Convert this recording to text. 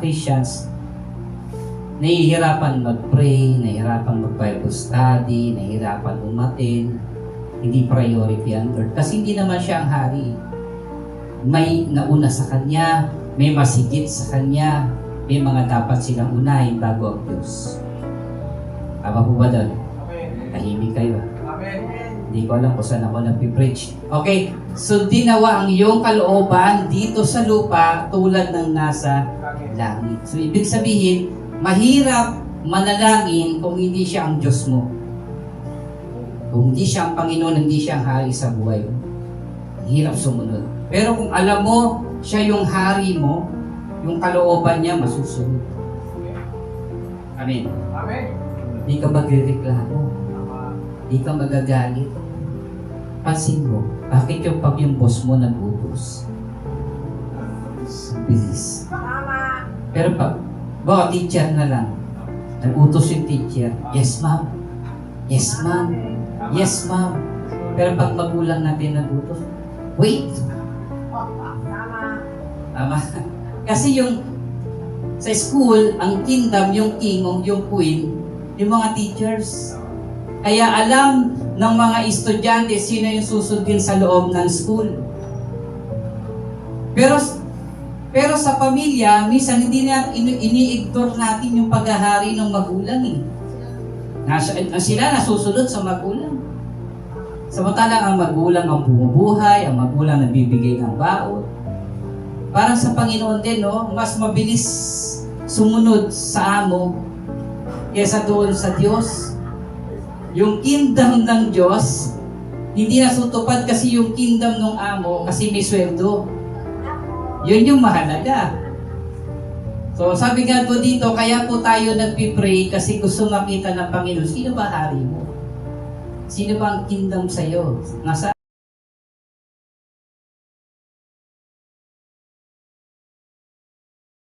Christians, nahihirapan mag-pray, nahihirapan mag-Bible study, nahihirapan umatin, hindi priority ang Lord. Kasi hindi naman siya ang hari. May nauna sa Kanya, may masigit sa Kanya, may mga dapat silang unahin bago ang Diyos. Tama po ba doon? Tahimik kayo. Hindi ko alam kung saan ako nag-preach. Okay, so dinawa ang iyong kalooban dito sa lupa tulad ng nasa langit. So ibig sabihin, mahirap manalangin kung hindi siya ang Diyos mo. Kung hindi siya ang Panginoon, hindi siya ang hari sa buhay mo. Hirap sumunod. Pero kung alam mo, siya yung hari mo, yung kalooban niya masusunod. Amen. Amen. Hindi ka magrereklamo. Hindi ka magagalit. Pansin mo, bakit yung boss mo nag-utos? Bilis. Pero baka teacher na lang. Nag-utos yung teacher. Yes, ma'am. Yes, ma'am. Yes, ma'am. Pero pag magulang natin nag-utos, wait. Tama. Kasi yung sa school, ang kingdom, yung king, yung queen, yung mga teachers. Kaya alam ng mga estudyante sino yung susundin sa loob ng school. Pero sa pamilya, minsan hindi na ini-ignore natin yung paghahari ng magulang eh. Sila nasusunod sa magulang. Samantalang ang magulang ang bumubuhay, ang magulang nagbibigay ng baon. Parang sa Panginoon din, no? Mas mabilis sumunod sa amo kaysa doon sa Diyos. Yung kingdom ng Diyos, hindi nasutupad kasi yung kingdom ng amo kasi may sweldo. Yun yung mahalaga. So sabi nga po dito, kaya po tayo nagpipray kasi gusto makita ng Panginoon, sino ba hari mo? Sino ba ang kingdom sa'yo? Nasa